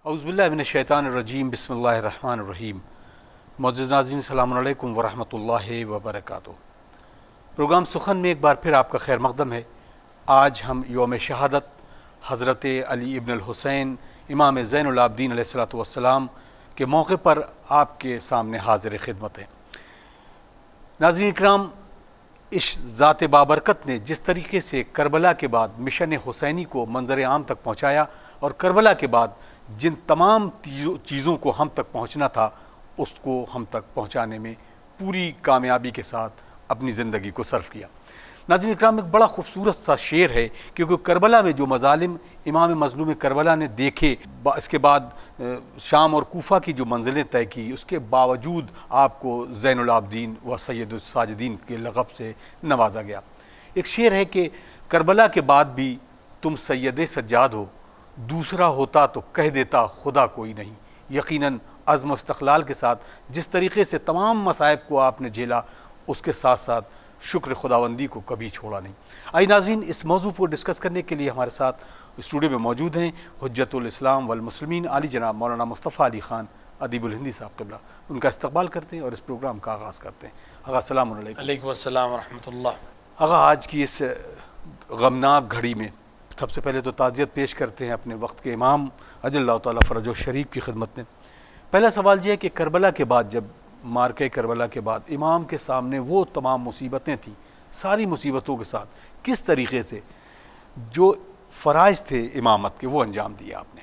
اعوذ باللہ من الشیطان الرجیم بسم اللہ الرحمن الرحیم۔ معزز ناظرین السلام علیکم ورحمۃ اللہ وبرکاتہ۔ پروگرام سخن میں ایک بار پھر آپ کا خیر مقدم ہے۔ آج ہم یوم شہادت حضرت علی ابن الحسین امام زین العابدین علیہ الصلوۃ والسلام کے موقع پر آپ کے سامنے حاضر خدمت ہیں۔ ناظرین اکرام، اس ذات بابرکت نے جس طریقے سے کربلا کے بعد مشن حسینی کو منظر عام تک پہنچایا اور کربلا کے بعد جن تمام چیزوں کو ہم تک پہنچنا تھا اس کو ہم تک پہنچانے میں پوری کامیابی کے ساتھ اپنی زندگی کو صرف کیا۔ ناظرین اکرام، ایک بڑا خوبصورت سا شعر ہے کیونکہ کربلا میں جو مظالم امام مظلوم کربلا نے دیکھے، اس کے بعد شام اور کوفہ کی جو منزلیں طے کی، اس کے باوجود آپ کو زین العابدین و سید الساجدین کے لقب سے نوازا گیا۔ ایک شعر ہے کہ کربلا کے بعد بھی تم سید سجاد ہو، دوسرا ہوتا تو کہہ دیتا خدا کوئی نہیں۔ یقیناً عزم و استقلال کے ساتھ جس طریقے سے تمام مصائب کو آپ نے جھیلا، اس کے ساتھ ساتھ شکر خداوندی کو کبھی چھوڑا نہیں۔ آئی ناظرین، اس موضوع کو ڈسکس کرنے کے لیے ہمارے ساتھ اسٹوڈیو میں موجود ہیں حجت الاسلام والمسلمین عالی جناب مولانا مصطفیٰ علی خان ادیب الہندی صاحب قبلہ۔ ان کا استقبال کرتے ہیں اور اس پروگرام کا آغاز کرتے ہیں۔ آغا السلام علیکم۔ علیکم السلام ورحمۃ اللہ۔ آغا، آج کی اس غمناک گھڑی میں سب سے پہلے تو تعزیت پیش کرتے ہیں اپنے وقت کے امام اجل اللہ تعالیٰ فرج و شریف کی خدمت میں۔ پہلا سوال یہ ہے کہ کربلا کے بعد، جب مارکہ کربلا کے بعد امام کے سامنے وہ تمام مصیبتیں تھیں، ساری مصیبتوں کے ساتھ کس طریقے سے جو فرائض تھے امامت کے وہ انجام دیے آپ نے؟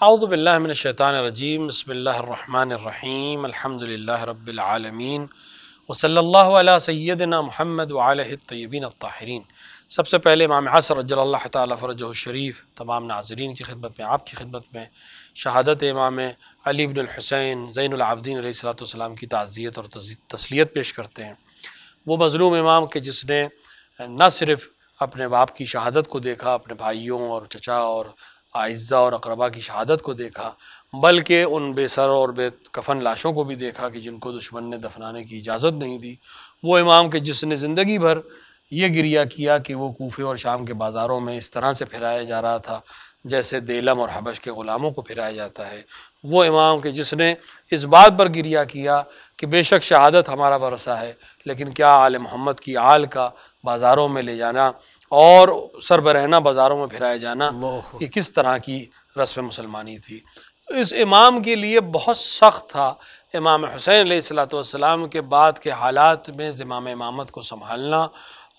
اعوذ باللہ من الشیطان الرجیم، بسم اللہ الرحمن الرحیم، الحمد للہ رب العالمین، وصلی اللہ علی سیدنا محمد وعلیہ الطیبین الطاہرین۔ سب سے پہلے امام عصر رضی اللہ تعالیٰ فرجہ الشریف تمام ناظرین کی خدمت میں، آپ کی خدمت میں شہادت امام علی بن الحسین زین العابدین علیہ الصلوۃ والسلام کی تعزیت اور تسلیت پیش کرتے ہیں۔ وہ مظلوم امام کے جس نے نہ صرف اپنے باپ کی شہادت کو دیکھا، اپنے بھائیوں اور چچا اور اعزہ اور اقربا کی شہادت کو دیکھا، بلکہ ان بے سر اور بے کفن لاشوں کو بھی دیکھا کہ جن کو دشمن نے دفنانے کی اجازت نہیں دی۔ وہ امام کے جس نے زندگی بھر یہ گریہ کیا کہ وہ کوفے اور شام کے بازاروں میں اس طرح سے پھرایا جا رہا تھا جیسے دیلم اور حبش کے غلاموں کو پھرایا جاتا ہے۔ وہ امام کے جس نے اس بات پر گریہ کیا کہ بے شک شہادت ہمارا ورثہ ہے، لیکن کیا آل محمد کی آل کا بازاروں میں لے جانا اور سربرہنہ بازاروں میں پھرایا جانا، یہ کس طرح کی رسم مسلمانی تھی۔ اس امام کے لیے بہت سخت تھا امام حسین علیہ الصلوۃ والسلام کے بعد کے حالات میں زمام امامت کو سنبھالنا،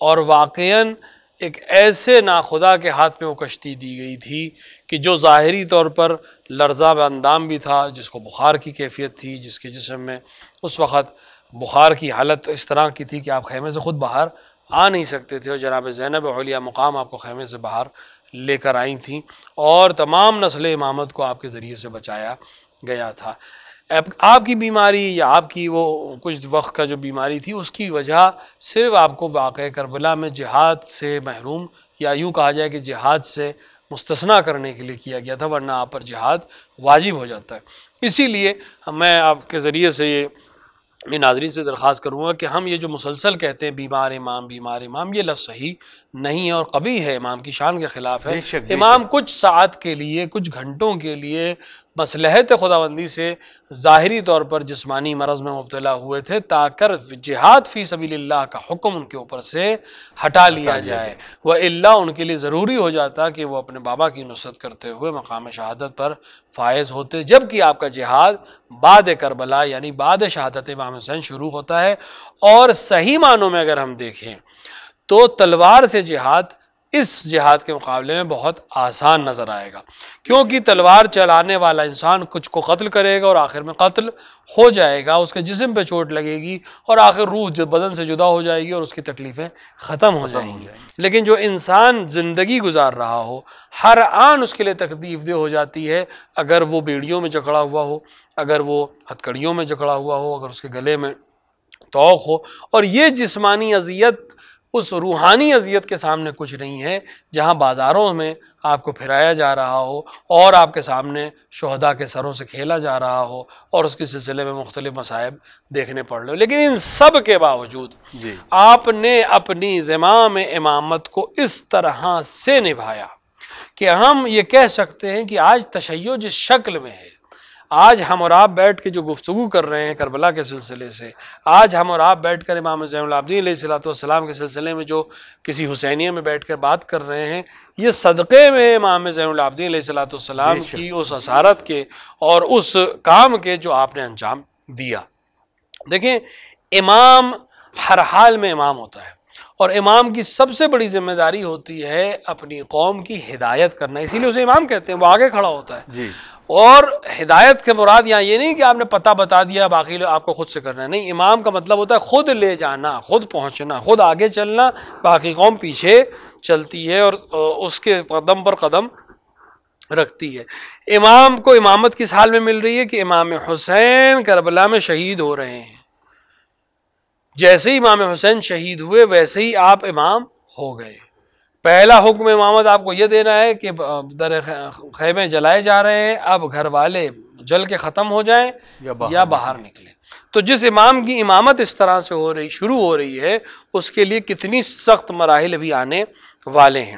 اور واقعاً ایک ایسے ناخدا کے ہاتھ میں وہ کشتی دی گئی تھی کہ جو ظاہری طور پر لرزہ اندام بھی تھا، جس کو بخار کی کیفیت تھی، جس کے جسم میں اس وقت بخار کی حالت اس طرح کی تھی کہ آپ خیمے سے خود باہر آ نہیں سکتے تھے، اور جناب زینب علیہ مقام آپ کو خیمے سے باہر لے کر آئی تھیں اور تمام نسل امامت کو آپ کے ذریعے سے بچایا گیا تھا۔ آپ کی بیماری یا آپ کی وہ کچھ وقت کا جو بیماری تھی، اس کی وجہ صرف آپ کو واقعہ کربلا میں جہاد سے محروم یا یوں کہا جائے کہ جہاد سے مستثنیٰ کرنے کے لیے کیا گیا تھا، ورنہ آپ پر جہاد واجب ہو جاتا ہے۔ اسی لیے میں آپ کے ذریعے سے یہ ناظرین سے درخواست کروں گا کہ ہم یہ جو مسلسل کہتے ہیں بیمار امام بیمار امام، یہ لفظ صحیح نہیں ہے اور قبیح ہے، امام کی شان کے خلاف ہے۔ امام کچھ ساعت کے لیے، کچھ گھنٹوں کے لیے مصلحت خداوندی سے ظاہری طور پر جسمانی مرض میں مبتلا ہوئے تھے تاکہ جہاد فی سبیل اللہ کا حکم ان کے اوپر سے ہٹا لیا جائے، وَإِلَّا ان کے لیے ضروری ہو جاتا کہ وہ اپنے بابا کی نصرت کرتے ہوئے مقام شہادت پر فائز ہوتے، جبکہ آپ کا جہاد بعد کربلا یعنی بعد شہادت امام حسین شروع ہوتا ہے۔ اور صحیح معنوں میں اگر ہم دیکھیں تو تلوار سے جہاد اس جہاد کے مقابلے میں بہت آسان نظر آئے گا، کیونکہ تلوار چلانے والا انسان کچھ کو قتل کرے گا اور آخر میں قتل ہو جائے گا، اس کے جسم پہ چوٹ لگے گی اور آخر روح بدن سے جدا ہو جائے گی اور اس کی تکلیفیں ختم ہو جائیں گی۔ لیکن جو انسان زندگی گزار رہا ہو، ہر آن اس کے لیے تکلیف دہ ہو جاتی ہے، اگر وہ بیڑیوں میں جکڑا ہوا ہو، اگر وہ ہتھکڑیوں میں جکڑا ہوا ہو، اگر اس کے گلے میں توق ہو، اور یہ جسمانی اذیت اس روحانی اذیت کے سامنے کچھ نہیں ہے جہاں بازاروں میں آپ کو پھرایا جا رہا ہو اور آپ کے سامنے شہداء کے سروں سے کھیلا جا رہا ہو اور اس کے سلسلے میں مختلف مصائب دیکھنے پڑ رہے ہو۔ لیکن ان سب کے باوجود آپ نے اپنی زمام امامت کو اس طرح سے نبھایا کہ ہم یہ کہہ سکتے ہیں کہ آج تشیع جس شکل میں ہے، آج ہم اور آپ بیٹھ کے جو گفتگو کر رہے ہیں کربلا کے سلسلے سے، آج ہم اور آپ بیٹھ کر امام زین العابدین علیہ السلام کے سلسلے میں جو کسی حسینیہ میں بیٹھ کر بات کر رہے ہیں، یہ صدقے میں امام زین العابدین علیہ السلام کی اس اثارت کے اور اس کام کے جو آپ نے انجام دیا۔ دیکھیں، امام ہر حال میں امام ہوتا ہے، اور امام کی سب سے بڑی ذمہ داری ہوتی ہے اپنی قوم کی ہدایت کرنا، اسی لیے اسے امام کہتے ہیں، وہ آگے کھڑا ہوتا ہے جی۔ اور ہدایت کے مراد یہاں یہ نہیں کہ آپ نے پتہ بتا دیا باقی آپ کو خود سے کرنا ہے، نہیں، امام کا مطلب ہوتا ہے خود لے جانا، خود پہنچنا، خود آگے چلنا، باقی قوم پیچھے چلتی ہے اور اس کے قدم پر قدم رکھتی ہے۔ امام کو امامت کس حال میں مل رہی ہے کہ امام حسین کربلا میں شہید ہو رہے ہیں، جیسے ہی امام حسین شہید ہوئے ویسے ہی آپ امام ہو گئے۔ پہلا حکم امامت آپ کو یہ دینا ہے کہ در خیمے جلائے جا رہے ہیں، اب گھر والے جل کے ختم ہو جائیں یا باہر نکلیں۔ تو جس امام کی امامت اس طرح سے شروع ہو رہی ہے، اس کے لیے کتنی سخت مراحل ابھی آنے والے ہیں۔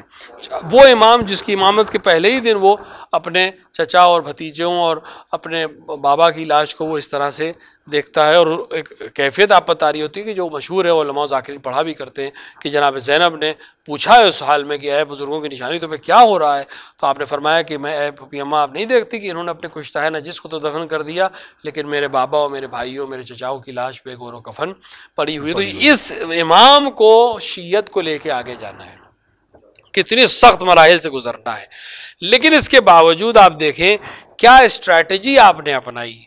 وہ امام جس کی امامت کے پہلے ہی دن وہ اپنے چچا اور بھتیجوں اور اپنے بابا کی لاش کو وہ اس طرح سے دیکھتا ہے، اور ایک کیفیت آپ بتا رہی ہوتی ہے کہ جو مشہور ہے، علماء ذاکرین پڑھا بھی کرتے ہیں کہ جناب زینب نے پوچھا ہے اس حال میں کہ اے بزرگوں کی نشانی تمہیں کیا ہو رہا ہے، تو آپ نے فرمایا کہ میں اے پھوپھی اماں آپ نہیں دیکھتی کہ انہوں نے اپنے کشتہ نجس کو تو دفن کر دیا، لیکن میرے بابا اور میرے بھائیوں میرے چچاؤں کی لاش بے گور و کفن پڑی ہوئی ہے۔ تو اس امام کو شیعت کو لے کے آگے جانا ہے، کتنی سخت مراحل سے گزرنا ہے، لیکن اس کے باوجود آپ دیکھیں کیا اسٹریٹجی آپ نے اپنائی۔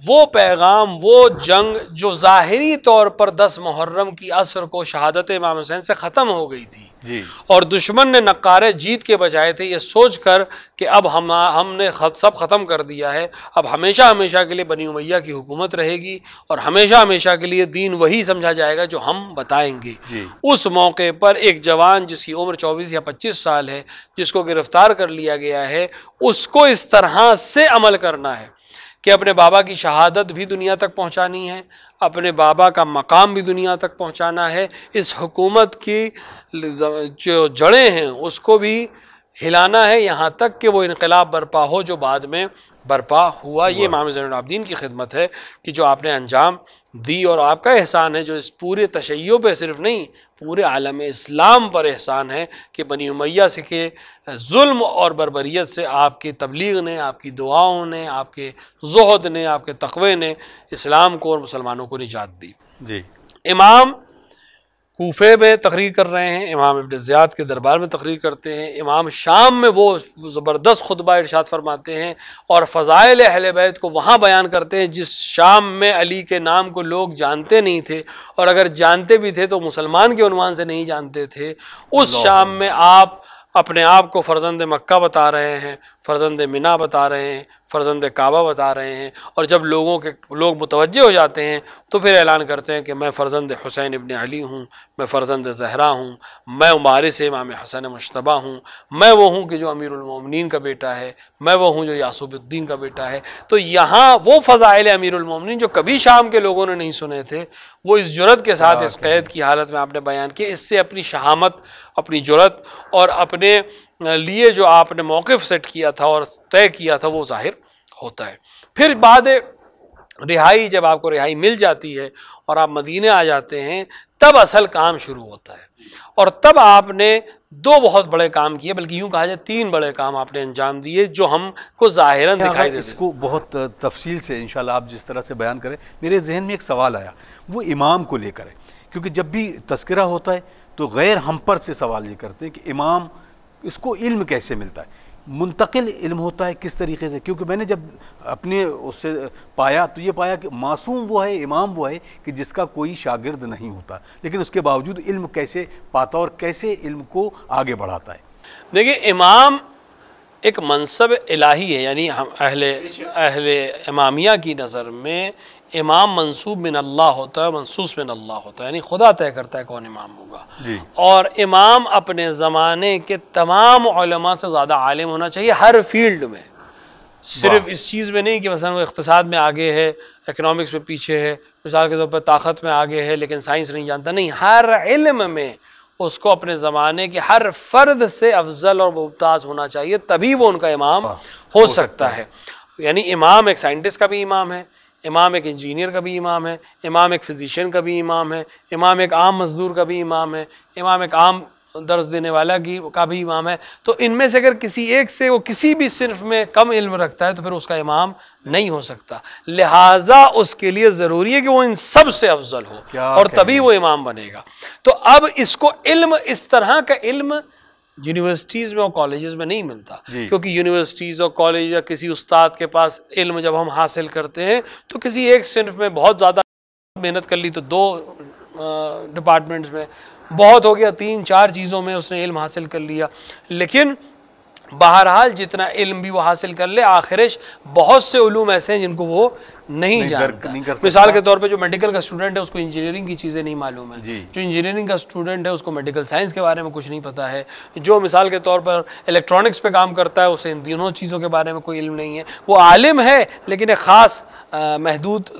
وہ پیغام، وہ جنگ جو ظاہری طور پر 10 محرم کی عصر کو شہادت امام حسین سے ختم ہو گئی تھی جی، اور دشمن نے نقارے جیت کے بجائے تھے یہ سوچ کر کہ اب ہم نے سب ختم کر دیا ہے، اب ہمیشہ ہمیشہ کے لیے بنی امیہ کی حکومت رہے گی اور ہمیشہ ہمیشہ کے لیے دین وہی سمجھا جائے گا جو ہم بتائیں گے۔ جی۔ اس موقع پر ایک جوان جس کی عمر 24 یا 25 سال ہے، جس کو گرفتار کر لیا گیا ہے، اس کو اس طرح سے عمل کرنا ہے کہ اپنے بابا کی شہادت بھی دنیا تک پہنچانی ہے، اپنے بابا کا مقام بھی دنیا تک پہنچانا ہے، اس حکومت کی جو جڑیں ہیں اس کو بھی ہلانا ہے، یہاں تک کہ وہ انقلاب برپا ہو جو بعد میں برپا ہوا۔ یہ امام زین العابدین کی خدمت ہے کہ جو آپ نے انجام دی، اور آپ کا احسان ہے جو اس پورے تشیع پہ صرف نہیں پورے عالم اسلام پر احسان ہے کہ بنی امیہ سے کے ظلم اور بربریت سے آپ کی تبلیغ نے، آپ کی دعاؤں نے، آپ کے زہد نے، آپ کے تقوی نے اسلام کو اور مسلمانوں کو نجات دی۔ جی۔ امام کوفے میں تقریر کر رہے ہیں، امام ابن زیاد کے دربار میں تقریر کرتے ہیں، امام شام میں وہ زبردست خطبہ ارشاد فرماتے ہیں اور فضائل اہل بیت کو وہاں بیان کرتے ہیں جس شام میں علی کے نام کو لوگ جانتے نہیں تھے، اور اگر جانتے بھی تھے تو مسلمان کے عنوان سے نہیں جانتے تھے۔ اس شام میں آپ اپنے آپ کو فرزند مکہ بتا رہے ہیں، فرزند منا بتا رہے ہیں، فرزند کعبہ بتا رہے ہیں، اور جب لوگ متوجہ ہو جاتے ہیں تو پھر اعلان کرتے ہیں کہ میں فرزند حسین ابن علی ہوں، میں فرزند زہرا ہوں، میں وارث امام حسن مجتبی ہوں، میں وہ ہوں کہ جو امیر المومنین کا بیٹا ہے، میں وہ ہوں جو یعصوب الدین کا بیٹا ہے۔ تو یہاں وہ فضائل امیر المومنین جو کبھی شام کے لوگوں نے نہیں سنے تھے، وہ اس جرت کے ساتھ اس قید کی حالت میں آپ نے بیان کیے۔ اس سے اپنی شہامت، اپنی جرت اور اپنے لیے جو آپ نے موقف سیٹ کیا تھا اور طے کیا تھا وہ ظاہر ہوتا ہے۔ پھر بعد رہائی، جب آپ کو رہائی مل جاتی ہے اور آپ مدینے آ جاتے ہیں، تب اصل کام شروع ہوتا ہے، اور تب آپ نے 2 بہت بڑے کام کیے، بلکہ یوں کہا جائے 3 بڑے کام آپ نے انجام دیے جو ہم کو ظاہراً دکھائی دیتے ہیں۔ اس کو بہت تفصیل سے انشاءاللہ آپ جس طرح سے بیان کریں، میرے ذہن میں ایک سوال آیا، وہ امام کو لے کر ہے، کیونکہ جب بھی تذکرہ ہوتا ہے تو غیر ہم پر سے سوال یہ کرتے ہیں کہ امام، اس کو علم کیسے ملتا ہے، منتقل علم ہوتا ہے کس طریقے سے؟ کیونکہ میں نے جب اپنے اس سے پایا تو یہ پایا کہ معصوم وہ ہے، امام وہ ہے کہ جس کا کوئی شاگرد نہیں ہوتا، لیکن اس کے باوجود علم کیسے پاتا اور کیسے علم کو آگے بڑھاتا ہے؟ دیکھیں، امام ایک منصب الہی ہے، یعنی اہل امامیہ کی نظر میں امام منصوب من اللہ ہوتا ہے، منصوص من اللہ ہوتا ہے، یعنی خدا طے کرتا ہے کون امام ہوگا۔ جی۔ اور امام اپنے زمانے کے تمام علماء سے زیادہ عالم ہونا چاہیے ہر فیلڈ میں، صرف اس چیز میں نہیں کہ مثلا وہ اقتصاد میں آگے ہے، اکنامکس میں پیچھے ہے، مثال کے طور پر طاقت میں آگے ہے لیکن سائنس نہیں جانتا، نہیں، ہر علم میں اس کو اپنے زمانے کے ہر فرد سے افضل اور ممتاز ہونا چاہیے، تبھی وہ ان کا امام ہو سکتا ہے۔ یعنی امام ایک سائنٹسٹ کا بھی امام ہے، امام ایک انجینئر کا بھی امام ہے، امام ایک فزیشین کا بھی امام ہے، امام ایک عام مزدور کا بھی امام ہے، امام ایک عام درس دینے والا کا بھی امام ہے۔ تو ان میں سے اگر کسی ایک سے وہ کسی بھی صنف میں کم علم رکھتا ہے تو پھر اس کا امام نہیں ہو سکتا، لہٰذا اس کے لیے ضروری ہے کہ وہ ان سب سے افضل ہو اور تبھی وہ امام بنے گا۔ تو اب اس کو علم، اس طرح کا علم یونیورسٹیز میں اور کالجز میں نہیں ملتا، کیونکہ یونیورسٹیز اور کالج یا کسی استاد کے پاس علم جب ہم حاصل کرتے ہیں تو کسی ایک صنف میں بہت زیادہ محنت کر لی تو 2 ڈپارٹمنٹس میں، بہت ہو گیا 3-4 چیزوں میں اس نے علم حاصل کر لیا، لیکن بہرحال جتنا علم بھی وہ حاصل کر لے، آخرش بہت سے علوم ایسے ہیں جن کو وہ نہیں جانتا۔ مثال کے طور پہ جو میڈیکل کا اسٹوڈنٹ ہے اس کو انجینئرنگ کی چیزیں نہیں معلوم ہے، جو انجینئرنگ کا اسٹوڈنٹ ہے اس کو میڈیکل سائنس کے بارے میں کچھ نہیں پتا ہے، جو مثال کے طور پر الیکٹرانکس پہ کام کرتا ہے اسے ان تینوں چیزوں کے بارے میں کوئی علم نہیں ہے۔ وہ عالم ہے لیکن ایک خاص محدود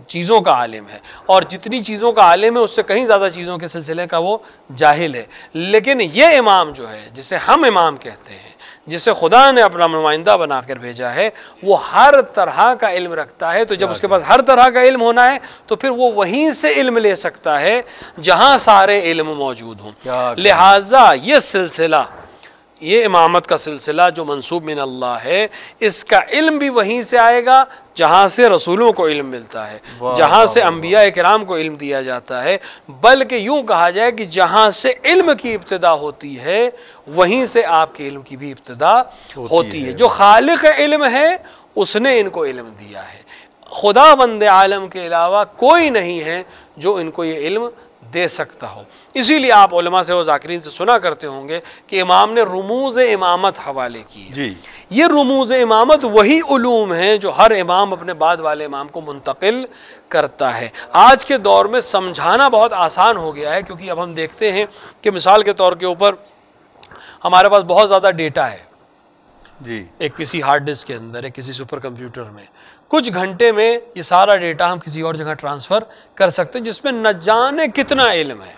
چیزوں کا عالم ہے، اور جتنی چیزوں کا عالم ہے اس سے کہیں زیادہ چیزوں کے سلسلے کا وہ جاہل ہے۔ لیکن یہ امام جو ہے جسے ہم امام کہتے ہیں، جسے خدا نے اپنا نمائندہ بنا کر بھیجا ہے، وہ ہر طرح کا علم رکھتا ہے۔ تو جب اس کے پاس ہر طرح کا علم ہونا ہے تو پھر وہ وہیں سے علم لے سکتا ہے جہاں سارے علم موجود ہوں۔ لہٰذا یہ سلسلہ، یہ امامت کا سلسلہ جو منسوب من اللہ ہے، اس کا علم بھی وہیں سے آئے گا جہاں سے رسولوں کو علم ملتا ہے، جہاں سے انبیاء کرام کو علم دیا جاتا ہے، بلکہ یوں کہا جائے کہ جہاں سے علم کی ابتدا ہوتی ہے وہیں سے آپ کے علم کی بھی ابتدا ہوتی ہے۔ جو خالق علم ہے اس نے ان کو علم دیا ہے، خدا بند عالم کے علاوہ کوئی نہیں ہے جو ان کو یہ علم دے سکتا ہو۔ اسی لیے آپ علماء سے و ذاکرین سے سنا کرتے ہوں گے کہ امام نے رموز امامت حوالے کی ہے۔ یہ رموز امامت وہی علوم ہیں جو ہر امام اپنے بعد والے امام کو منتقل کرتا ہے۔ آج کے دور میں سمجھانا بہت آسان ہو گیا ہے، کیونکہ اب ہم دیکھتے ہیں کہ مثال کے طور کے اوپر ہمارے پاس بہت زیادہ ڈیٹا ہے، ایک کسی ہارڈ ڈسک کے اندر، ایک کسی سپر کمپیوٹر میں، کچھ گھنٹے میں یہ سارا ڈیٹا ہم کسی اور جگہ ٹرانسفر کر سکتے ہیں جس میں نہ جانے کتنا علم ہے۔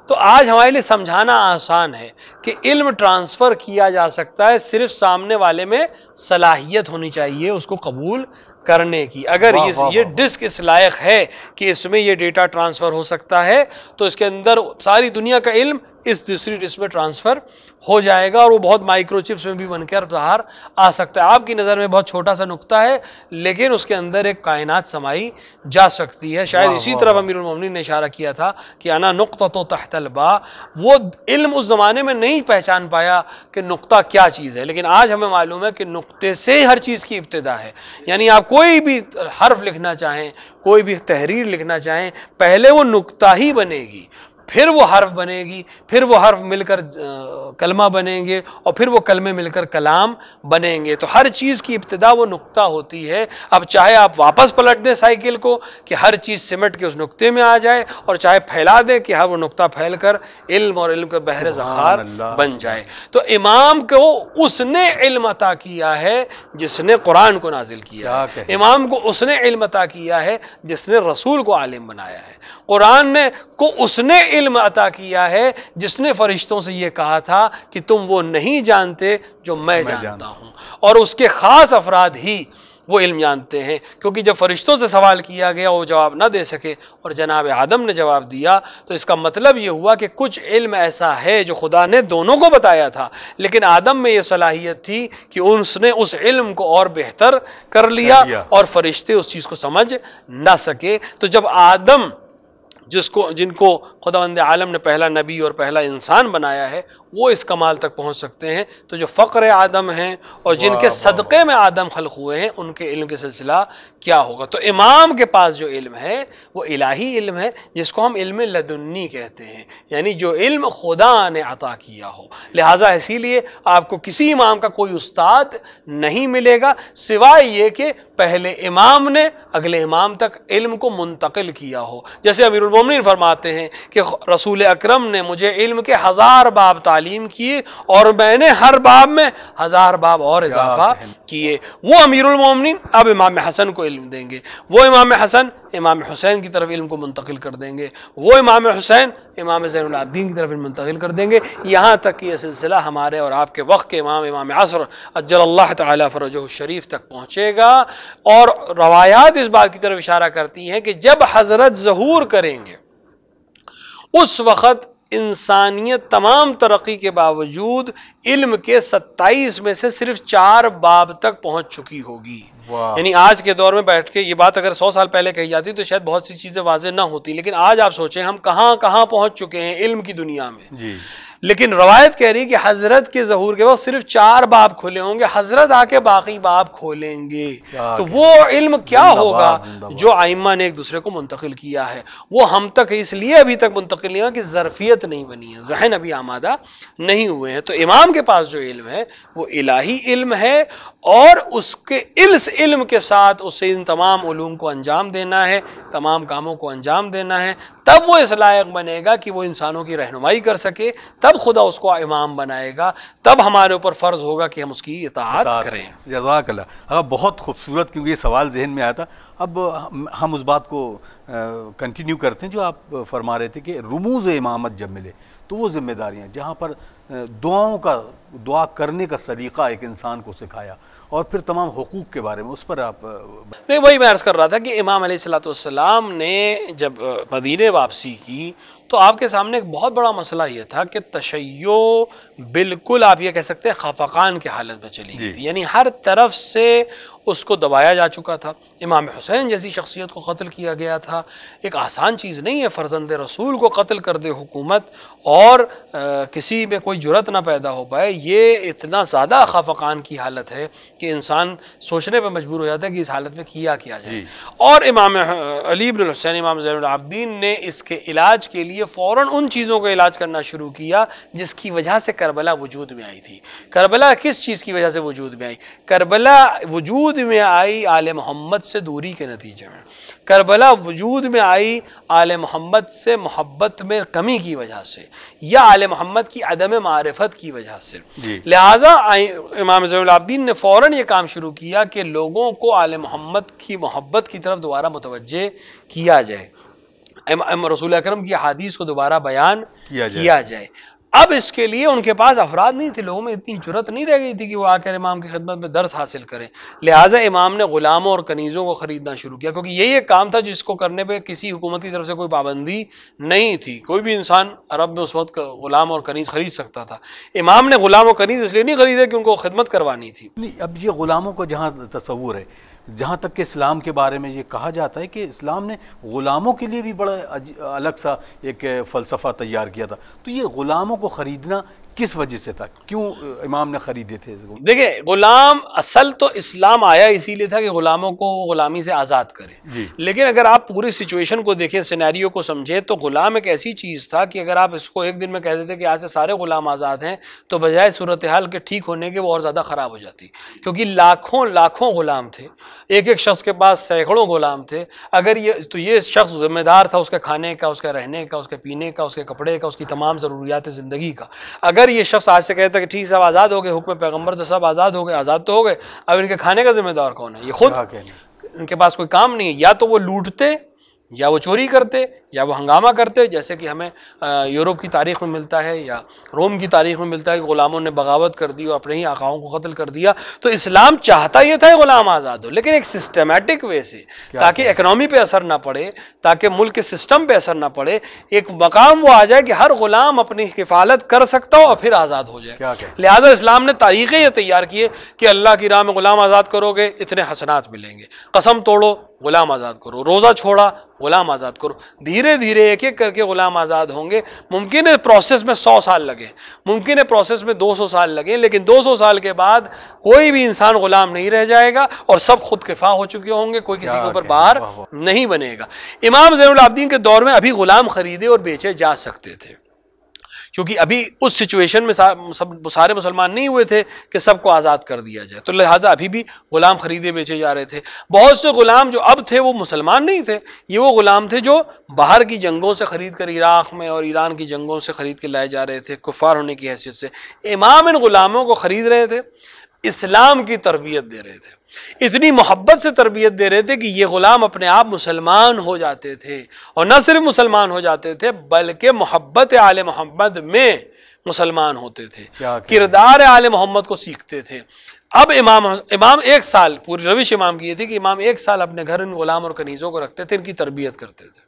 تو آج ہمارے لیے سمجھانا آسان ہے کہ علم ٹرانسفر کیا جا سکتا ہے، صرف سامنے والے میں صلاحیت ہونی چاہیے اس کو قبول کرنے کی۔ اگر یہ ڈسک اس لائق ہے کہ اس میں یہ ڈیٹا ٹرانسفر ہو سکتا ہے تو اس کے اندر ساری دنیا کا علم اس دوسری ڈسک میں ٹرانسفر ہو جائے گا، اور وہ بہت مائکرو چپس میں بھی بن کر باہر آ سکتا ہے۔ آپ کی نظر میں بہت چھوٹا سا نقطہ ہے لیکن اس کے اندر ایک کائنات سمائی جا سکتی ہے۔ شاید اسی طرح امیر المومنین نے اشارہ کیا تھا کہ انا نقطۃ تحت الباء۔ وہ علم اس زمانے میں نہیں پہچان پایا کہ نقطہ کیا چیز ہے، لیکن آج ہمیں معلوم ہے کہ نقطے سے ہر چیز کی ابتدا ہے۔ یعنی آپ کوئی بھی حرف لکھنا چاہیں، کوئی بھی تحریر لکھنا چاہیں، پہلے وہ نقطہ ہی بنے گی، پھر وہ حرف بنے گی، پھر وہ حرف مل کر کلمہ بنیں گے، اور پھر وہ کلمے مل کر کلام بنیں گے۔ تو ہر چیز کی ابتدا وہ نقطہ ہوتی ہے۔ اب چاہے آپ واپس پلٹ دیں سائیکل کو کہ ہر چیز سمٹ کے اس نقطے میں آ جائے، اور چاہے پھیلا دیں کہ ہر وہ نقطہ پھیل کر علم اور علم کا بحر ذخار بن جائے۔ تو امام کو اس نے علم عطا کیا ہے جس نے قرآن کو نازل کیا ہے، امام کو اس نے علم عطا کیا ہے جس نے رسول کو عالم بنایا ہے، قرآن نے کو اس نے علم عطا کیا ہے جس نے فرشتوں سے یہ کہا تھا کہ تم وہ نہیں جانتے جو میں جانتا ہوں، اور اس کے خاص افراد ہی وہ علم جانتے ہیں، کیونکہ جب فرشتوں سے سوال کیا گیا وہ جواب نہ دے سکے اور جناب آدم نے جواب دیا، تو اس کا مطلب یہ ہوا کہ کچھ علم ایسا ہے جو خدا نے دونوں کو بتایا تھا، لیکن آدم میں یہ صلاحیت تھی کہ اس نے اس علم کو اور بہتر کر لیا اور فرشتے اس چیز کو سمجھ نہ سکے۔ تو جب آدم جن کو خداوند عالم نے پہلا نبی اور پہلا انسان بنایا ہے وہ اس کمال تک پہنچ سکتے ہیں، تو جو فقر آدم ہیں اور جن کے صدقے میں آدم خلق ہوئے ہیں ان کے علم کے سلسلہ کیا ہوگا۔ تو امام کے پاس جو علم ہے وہ الہی علم ہے، جس کو ہم علم لدنی کہتے ہیں، یعنی جو علم خدا نے عطا کیا ہو۔ لہٰذا اسی لیے آپ کو کسی امام کا کوئی استاد نہیں ملے گا سوائے یہ کہ پہلے امام نے اگلے امام تک علم کو منتقل کیا ہو۔ جیسے امیر المومنین فرماتے ہیں کہ رسول اکرم نے مجھے علم کے 1000 باب تعلیم تعلیم کیے اور میں نے ہر باب میں 1000 باب اور اضافہ کیے. وہ امیر المومنین اب امام حسن کو علم دیں گے، وہ امام حسن امام حسین کی طرف علم کو منتقل کر دیں گے، وہ امام حسین امام زین العابدین کی طرف علم منتقل کر دیں گے، یہاں تک کہ یہ سلسلہ ہمارے اور آپ کے وقت کے امام عصر اجل اللہ تعالی فرجہ الشریف تک پہنچے گا. اور روایات اس بات کی طرف اشارہ کرتی ہیں کہ جب حضرت ظہور کریں گے اس وقت انسانیت تمام ترقی کے باوجود علم کے 27 میں سے صرف 4 باب تک پہنچ چکی ہوگی. یعنی آج کے دور میں بیٹھ کے یہ بات اگر 100 سال پہلے کہی جاتی تو شاید بہت سی چیزیں واضح نہ ہوتی، لیکن آج آپ سوچیں ہم کہاں کہاں پہنچ چکے ہیں علم کی دنیا میں جی. لیکن روایت کہہ رہی ہے کہ حضرت کے ظہور کے وقت صرف 4 باب کھلے ہوں گے، حضرت آ کے باقی باب کھولیں گے. تو وہ علم کیا ہوگا جو ائمہ نے ایک دوسرے کو منتقل کیا ہے، وہ ہم تک اس لیے ابھی تک منتقل نہیں ہوا کہ ظرفیت نہیں بنی ہے، ذہن ابھی آمادہ نہیں ہوئے ہیں. تو امام کے پاس جو علم ہے وہ الہی علم ہے، اور اس کے اس علم کے ساتھ اسے ان تمام علوم کو انجام دینا ہے، تمام کاموں کو انجام دینا ہے. تب وہ اس لائق بنے گا کہ وہ انسانوں کی رہنمائی کر سکے، تب خدا اس کو امام بنائے گا، تب ہمارے اوپر فرض ہوگا کہ ہم اس کی اطاعت کریں. جزاک اللہ. بہت خوبصورت، کیونکہ یہ سوال ذہن میں آیا تھا. اب ہم اس بات کو کنٹینیو کرتے ہیں جو آپ فرما رہے تھے کہ رموز امامت جب ملے تو وہ ذمہ داریاں جہاں پر دعا کرنے کا سلیقہ ایک انسان کو سکھایا، اور پھر تمام حقوق کے بارے میں اس پر آپ نہیں، وہی میں عرض کر رہا تھا کہ امام علیہ الصلوۃ والسلام نے جب مدینے واپسی کی تو آپ کے سامنے ایک بہت بڑا مسئلہ یہ تھا کہ تشیع بالکل آپ یہ کہہ سکتے ہیں خفقان کی حالت میں چلی گئی تھی. یعنی ہر طرف سے اس کو دبایا جا چکا تھا. امام حسین جیسی شخصیت کو قتل کیا گیا تھا. ایک آسان چیز نہیں ہے فرزند رسول کو قتل کر دے حکومت اور کسی میں کوئی جرت نہ پیدا ہو پائے. یہ اتنا زیادہ خفقان کی حالت ہے کہ انسان سوچنے پہ مجبور ہو جاتا ہے کہ اس حالت میں کیا جائے. اور امام علی بن الحسین امام زین العابدین نے اس کے علاج کے لیے فوراً ان چیزوں کا علاج کرنا شروع کیا جس کی وجہ سے کربلا وجود میں آئی تھی. کربلا کس چیز کی وجہ سے وجود میں آئی؟ کربلا وجود میں آئی آل محمد سے دوری کے نتیجے میں. کربلا وجود میں آئی آل محمد سے محبت میں کمی کی وجہ سے، یا آل محمد کی عدم معرفت کی وجہ سے. لہٰذا امام زین العابدین نے فوراً یہ کام شروع کیا کہ لوگوں کو آل محمد کی محبت کی طرف دوبارہ متوجہ کیا جائے، رسول اکرم کی حدیث کو دوبارہ بیان کیا جائے. اب اس کے لیے ان کے پاس افراد نہیں تھے، لوگوں میں اتنی جرت نہیں رہ گئی تھی کہ وہ آ کر امام کی خدمت میں درس حاصل کریں. لہٰذا امام نے غلاموں اور کنیزوں کو خریدنا شروع کیا، کیونکہ یہی ایک کام تھا جس کو کرنے پہ کسی حکومت کی طرف سے کوئی پابندی نہیں تھی. کوئی بھی انسان عرب میں اس وقت غلام اور کنیز خرید سکتا تھا. امام نے غلام اور کنیز اس لیے نہیں خریدے کہ ان کو خدمت کروانی تھی. نہیں، اب یہ غلاموں کا جہاں تصور ہے، جہاں تک کہ اسلام کے بارے میں یہ کہا جاتا ہے کہ اسلام نے غلاموں کے لیے بھی بڑا الگ سا ایک فلسفہ تیار کیا تھا. تو یہ غلاموں کو خریدنا کس وجہ سے تھا؟ کیوں امام نے خریدے تھے؟ دیکھیں، غلام اصل تو اسلام آیا اسی لیے تھا کہ غلاموں کو غلامی سے آزاد کرے. لیکن اگر آپ پوری سچویشن کو دیکھیں، سینیریو کو سمجھیں، تو غلام ایک ایسی چیز تھا کہ اگر آپ اس کو ایک دن میں کہہ دیتے کہ آج سے سارے غلام آزاد ہیں تو بجائے صورتحال کے ٹھیک ہونے کے وہ اور زیادہ خراب ہو جاتی، کیونکہ لاکھوں غلام تھے، ایک شخص کے پاس سینکڑوں غلام تھے. اگر یہ شخص ذمہ دار تھا اس کے کھانے کا، اس کے رہنے کا، اس کے پینے کا، اس کے کپڑے کا، اس کی تمام ضروریات زندگی کا. اگر یہ شخص آج سے کہتا ہے کہ ٹھیک سب آزاد ہو گئے، حکم پیغمبر سے سب آزاد ہو گئے، آزاد تو ہو گئے، اب ان کے کھانے کا ذمہ دار کون ہے؟ یہ خود. ان کے پاس کوئی کام نہیں ہے، یا تو وہ لوٹتے، یا وہ چوری کرتے، یا وہ ہنگامہ کرتے، جیسے کہ ہمیں یورپ کی تاریخ میں ملتا ہے یا روم کی تاریخ میں ملتا ہے کہ غلاموں نے بغاوت کر دی اور اپنے ہی آقاؤں کو قتل کر دیا. تو اسلام چاہتا یہ تھا کہ غلام آزاد ہو، لیکن ایک سسٹمیٹک وے سے، تاکہ اکنامی پہ اثر نہ پڑے، تاکہ ملک کے سسٹم پہ اثر نہ پڑے. ایک مقام وہ آ جائے کہ ہر غلام اپنی کفالت کر سکتا ہو اور پھر آزاد ہو جائے. لہٰذا اسلام نے طریقے یہ تیار کیے کہ اللہ کی راہ میں غلام آزاد کرو گے اتنے حسنات ملیں گے، قسم توڑو غلام آزاد کرو، روزہ چھوڑا غلام آزاد کرو. دھیرے دھیرے ایک ایک کر کے غلام آزاد ہوں گے. ممکن ہے پروسیس میں 100 سال لگے، ممکن ہے پروسیس میں 200 سال لگے، لیکن 200 سال کے بعد کوئی بھی انسان غلام نہیں رہ جائے گا اور سب خود کفا ہو چکے ہوں گے، کوئی کسی کے اوپر بار نہیں بنے گا. امام زین العابدین کے دور میں ابھی غلام خریدے اور بیچے جا سکتے تھے، کیونکہ ابھی اس سچویشن میں سارے مسلمان نہیں ہوئے تھے کہ سب کو آزاد کر دیا جائے، تو لہٰذا ابھی بھی غلام خریدے بیچے جا رہے تھے۔ بہت سے غلام جو اب تھے وہ مسلمان نہیں تھے، یہ وہ غلام تھے جو باہر کی جنگوں سے خرید کر عراق میں اور ایران کی جنگوں سے خرید کے لائے جا رہے تھے کفار ہونے کی حیثیت سے۔ امام ان غلاموں کو خرید رہے تھے، اسلام کی تربیت دے رہے تھے، اتنی محبت سے تربیت دے رہے تھے کہ یہ غلام اپنے آپ مسلمان ہو جاتے تھے، اور نہ صرف مسلمان ہو جاتے تھے بلکہ محبت آل محمد میں مسلمان ہوتے تھے، کردار آل محمد کو سیکھتے تھے۔ اب امام ایک سال، پوری روش امام کی یہ تھی کہ امام ایک سال اپنے گھر ان غلام اور کنیزوں کو رکھتے تھے، ان کی تربیت کرتے تھے،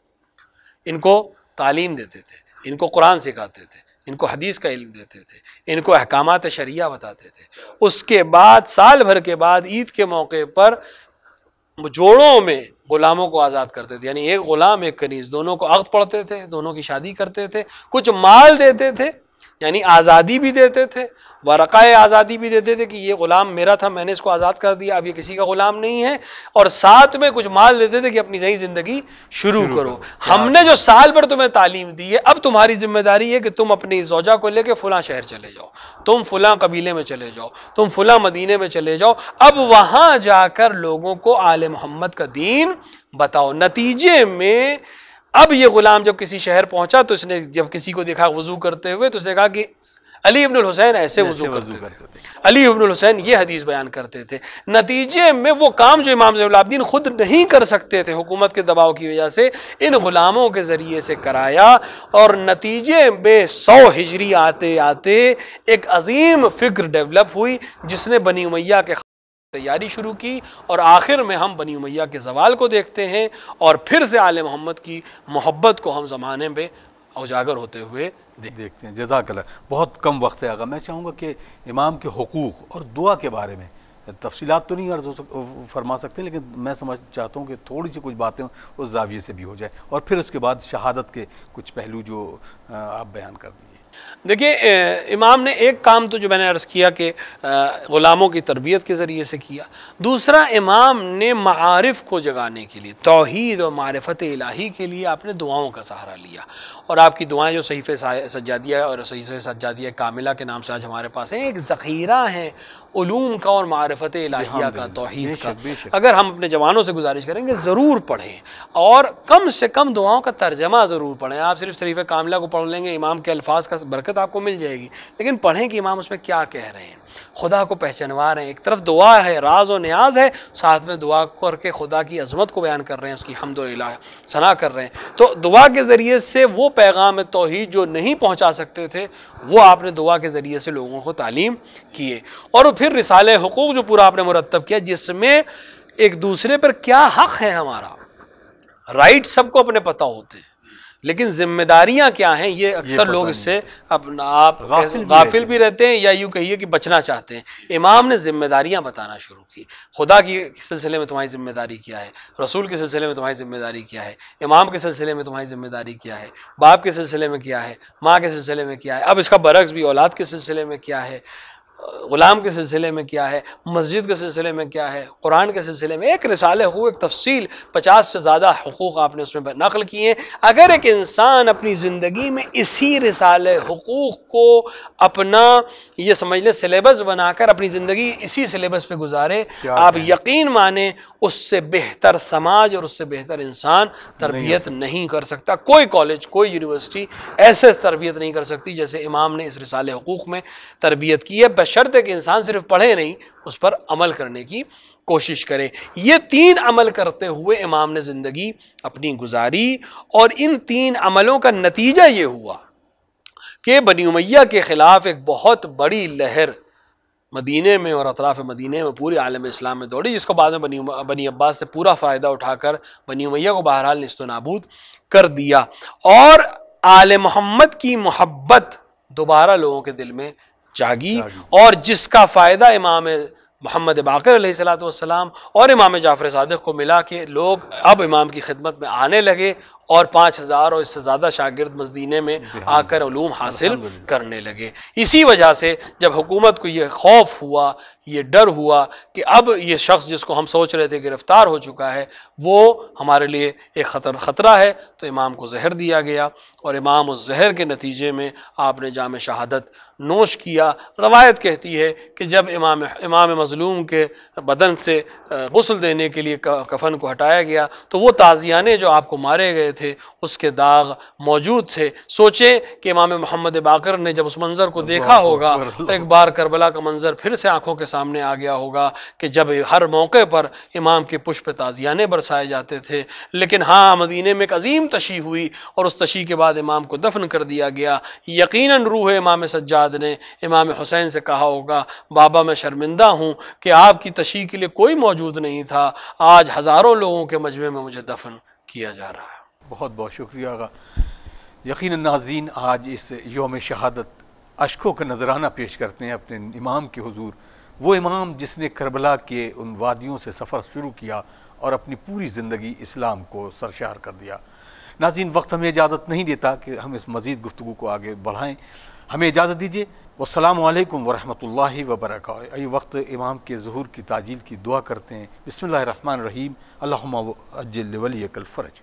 ان کو تعلیم دیتے تھے، ان کو قرآن سکھاتے تھے، ان کو حدیث کا علم دیتے تھے، ان کو احکامات شریعہ بتاتے تھے۔ اس کے بعد سال بھر کے بعد عید کے موقع پر جوڑوں میں غلاموں کو آزاد کرتے تھے، یعنی ایک غلام ایک کنیز، دونوں کو عقد پڑھتے تھے، دونوں کی شادی کرتے تھے، کچھ مال دیتے تھے، یعنی آزادی بھی دیتے تھے، ورقۂ آزادی بھی دیتے تھے کہ یہ غلام میرا تھا، میں نے اس کو آزاد کر دیا، اب یہ کسی کا غلام نہیں ہے، اور ساتھ میں کچھ مال دیتے تھے کہ اپنی نئی زندگی شروع کرو۔ ہم نے جو سال بھر تمہیں تعلیم دی ہے، اب تمہاری ذمہ داری ہے کہ تم اپنی زوجہ کو لے کے فلاں شہر چلے جاؤ، تم فلاں قبیلے میں چلے جاؤ، تم فلاں مدینے میں چلے جاؤ، اب وہاں جا کر لوگوں کو آل محمد کا دین بتاؤ۔ نتیجے میں اب یہ غلام جب کسی شہر پہنچا تو اس نے جب کسی کو دیکھا وضو کرتے ہوئے تو اس نے کہا کہ علی ابن الحسین ایسے وضو کرتے تھے، علی ابن الحسین یہ حدیث بیان کرتے تھے۔ نتیجے میں وہ کام جو امام زین العابدین خود نہیں کر سکتے تھے حکومت کے دباؤ کی وجہ سے، ان غلاموں کے ذریعے سے کرایا، اور نتیجے میں 100 ہجری آتے آتے ایک عظیم فکر ڈیولپ ہوئی جس نے بنی امیہ کے تیاری شروع کی، اور آخر میں ہم بنی امیہ کے زوال کو دیکھتے ہیں، اور پھر سے آل محمد کی محبت کو ہم زمانے میں اجاگر ہوتے ہوئے دیکھتے ہیں۔ جزاک اللہ۔ بہت کم وقت ہے آقا، میں چاہوں گا کہ امام کے حقوق اور دعا کے بارے میں تفصیلات تو نہیں عرض فرما سکتے، لیکن میں سمجھ چاہتا ہوں کہ تھوڑی سی کچھ باتیں اس زاویے سے بھی ہو جائے، اور پھر اس کے بعد شہادت کے کچھ پہلو جو آپ بیان کر دیجیے۔ دیکھیے، امام نے ایک کام تو جو میں نے عرض کیا کہ غلاموں کی تربیت کے ذریعے سے کیا، دوسرا امام نے معارف کو جگانے کے لیے، توحید اور معرفت الہی کے لیے آپ نے دعاؤں کا سہارا لیا، اور آپ کی دعائیں جو صحیفہ سجادیہ اور صحیفہ سجادیہ کاملہ کے نام سے آج ہمارے پاس ہیں، ایک ذخیرہ ہیں علوم کا اور معرفت الہیہ کا، توحید کا۔ اگر ہم اپنے جوانوں سے گزارش کریں گے ضرور پڑھیں، اور کم سے کم دعاؤں کا ترجمہ ضرور پڑھیں۔ آپ صرف صحیفہ کاملہ کو پڑھ لیں گے، امام کے الفاظ کا برکت آپ کو مل جائے گی، لیکن پڑھیں کہ امام اس میں کیا کہہ رہے ہیں، خدا کو پہچانوا رہے ہیں۔ ایک طرف دعا ہے، راز و نیاز ہے، ساتھ میں دعا کر کے خدا کی عظمت کو بیان کر رہے ہیں، اس کی حمد و ثنا کر رہے ہیں۔ تو دعا کے ذریعے سے وہ پیغام توحید جو نہیں پہنچا سکتے تھے، وہ آپ نے دعا کے ذریعے سے لوگوں کو تعلیم کیے۔ اور پھر رسالہ حقوق جو پورا آپ نے مرتب کیا، جس میں ایک دوسرے پر کیا حق ہے ہمارا، رائٹ سب کو اپنے پتہ ہوتے ہیں، لیکن ذمہ داریاں کیا ہیں یہ اکثر لوگ اس سے اپنا آپ غافل بھی رہتے ہیں، یا یوں کہیے کہ بچنا چاہتے ہیں۔ امام نے ذمہ داریاں بتانا شروع کی، خدا کی سلسلے میں تمہاری ذمہ داری کیا ہے، رسول کے سلسلے میں تمہاری ذمہ داری کیا ہے، امام کے سلسلے میں تمہاری ذمہ داری کیا ہے، باپ کے سلسلے میں کیا ہے، ماں کے سلسلے میں کیا ہے، اب اس کا برعکس بھی اولاد کے سلسلے میں کیا ہے، غلام کے سلسلے میں کیا ہے، مسجد کے سلسلے میں کیا ہے، قرآن کے سلسلے میں۔ ایک رسالہ ہو، ایک تفصیل، 50 سے زیادہ حقوق آپ نے اس میں نقل کیے۔ اگر ایک انسان اپنی زندگی میں اسی رسالہ حقوق کو اپنا یہ سمجھ لیں سلیبس بنا کر اپنی زندگی اسی سلیبس پہ گزارے، آپ یقین مانیں اس سے بہتر سماج اور اس سے بہتر انسان تربیت نہیں کر سکتا۔ کوئی کالج، کوئی یونیورسٹی ایسے تربیت نہیں کر سکتی جیسے امام نے اس رسالہ حقوق میں تربیت کی ہے، بشرط ہے کہ انسان صرف پڑھے نہیں، اس پر عمل کرنے کی کوشش کرے۔ یہ 3 عمل کرتے ہوئے امام نے زندگی اپنی گزاری، اور ان 3 عملوں کا نتیجہ یہ ہوا کہ بنی امیہ کے خلاف ایک بہت بڑی لہر مدینے میں اور اطراف مدینے میں پورے عالم اسلام میں دوڑی، جس کو بعد میں بنی عباس سے پورا فائدہ اٹھا کر بنی امیہ کو بہرحال نیست و نابود کر دیا، اور آل محمد کی محبت دوبارہ لوگوں کے دل میں جاگی، اور جس کا فائدہ امام محمد باقر علیہ السلام اور امام جعفر صادق کو ملا کہ لوگ اب امام کی خدمت میں آنے لگے، اور 5000 اور اس سے زیادہ شاگرد مدینے میں آ کر علوم حاصل کرنے لگے۔ اسی وجہ سے جب حکومت کو یہ خوف ہوا، یہ ڈر ہوا کہ اب یہ شخص جس کو ہم سوچ رہے تھے گرفتار ہو چکا ہے وہ ہمارے لیے ایک خطرہ ہے، تو امام کو زہر دیا گیا اور امام اس زہر کے نتیجے میں آپ نے جام شہادت نوش کیا۔ روایت کہتی ہے کہ جب امام مظلوم کے بدن سے غسل دینے کے لیے کفن کو ہٹایا گیا تو وہ تازیانے جو آپ کو مارے گئے تھے اس کے داغ موجود تھے۔ سوچیں کہ امام محمد باقر نے جب اس منظر کو دیکھا ہوگا تو ایک بار کربلا کا منظر پھر سے آنکھوں کے سامنے آ گیا ہوگا کہ جب ہر موقع پر امام کے پشت پہ تازیانے برسائے جاتے تھے، لیکن ہاں مدینے میں ایک عظیم تشیع ہوئی اور اس تشیع کے بعد امام کو دفن کر دیا گیا۔ یقیناً روح امام سجاد نے امام حسین سے کہا ہوگا بابا میں شرمندہ ہوں کہ آپ کی تشیع کے لیے کوئی موجود نہیں تھا، آج ہزاروں لوگوں کے مجمع میں مجھے دفن کیا جا رہا ہے۔ بہت بہت شکریہ آقا۔ یقیناً ناظرین، آج اس یوم شہادت اشکوں کا نذرانہ پیش کرتے ہیں اپنے امام کے حضور، وہ امام جس نے کربلا کے ان وادیوں سے سفر شروع کیا اور اپنی پوری زندگی اسلام کو سرشار کر دیا۔ ناظرین، وقت ہمیں اجازت نہیں دیتا کہ ہم اس مزید گفتگو کو آگے بڑھائیں، ہمیں اجازت دیجیے۔ والسلام علیکم ورحمۃ اللہ وبرکاتہ۔ ای وقت امام کے ظہور کی تعجیل کی دعا کرتے ہیں۔ بسم اللہ الرحمن الرحیم، اللہم عجل لولیک الفرج۔